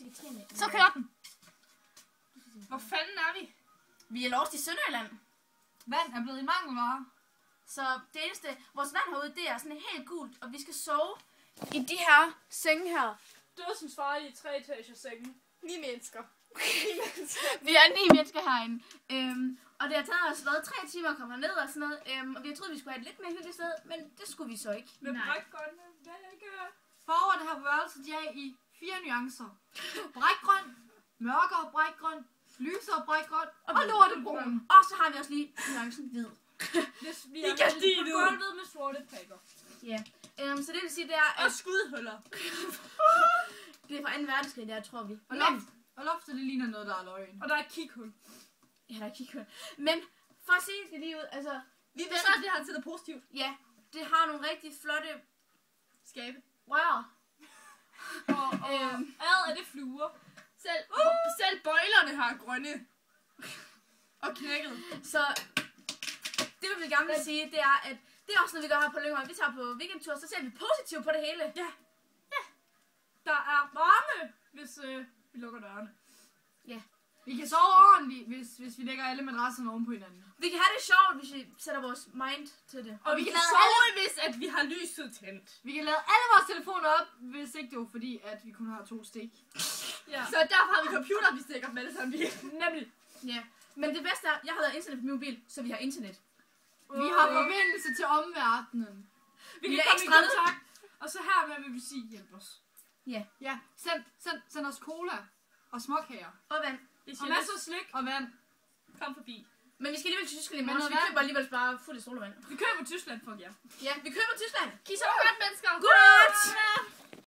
irriterende. Så kører den. Hvor fanden er vi? Vi er lost i Sønderjylland. Vand er blevet en mangelvare. Så det eneste, vores vand herude, det er sådan helt gult, og vi skal sove i de her senge her. Dødsens farlige 3-etagers senge. 9 mennesker. Vi er 9 mennesker herinde. Og det har taget os 3 timer at komme herned og sådan noget. Og vi har troet, vi skulle have et lidt mere hyggeligt sted, men det skulle vi så ikke. Med brækgrønne vægge. Farver det her værelse, de er i 4 nuancer. Brækgrøn, mørkere brækgrøn, lysere brækgrøn og lortebrun. Og så har vi også lige nuancen hvid. Vi er på gulvet med sorte prikker. Ja. Så det vil sige, det er... Og skudhuller. Det er fra 2. verdenskrig, der tror vi. Og loftet, det ligner noget, der er løgn. Og der er et kighul. Ja, der er kighul. Men for at sige det lige ud, altså... Vi ved så, at det har til det positivt. Ja, det har nogle rigtig flotte skabe. rør. Ad er det fluer. Selv bøjlerne har grønne. Og knækket. Så det vil vi gerne vil sige, det er, at det er også noget, vi gør her på Lyngholm. Vi tager på weekendtur, så ser vi positivt på det hele. Ja. Der er varme, hvis vi lukker dørene. Ja. Vi kan sove ordentligt, hvis vi lægger alle madrasserne oven på hinanden. Vi kan have det sjovt, hvis vi sætter vores mind til det. Og vi kan sove, hvis at vi har lyset tændt. Vi kan lade alle vores telefoner op, hvis ikke det var fordi, at vi kun har 2 stik. Ja. Så derfor har vi computer, vi stikker dem alle sammen. Nemlig. Ja. Men det bedste er, jeg har lavet internet på min mobil, så vi har internet. Vi har forbindelse til omverdenen. Vi kan komme i kontakt. Og så her vil vi sige, hjælp os. Ja. Ja. Send os cola. Og småkager. Og vand. Og masser af slik. Og vand. Kom forbi. Men vi skal alligevel til Tyskland i morgen, så vi køber alligevel bare fuld af solvand. Vi køber Tyskland for jer. Ja, vi køber Tyskland. Kan I så godt, mennesker? Godt!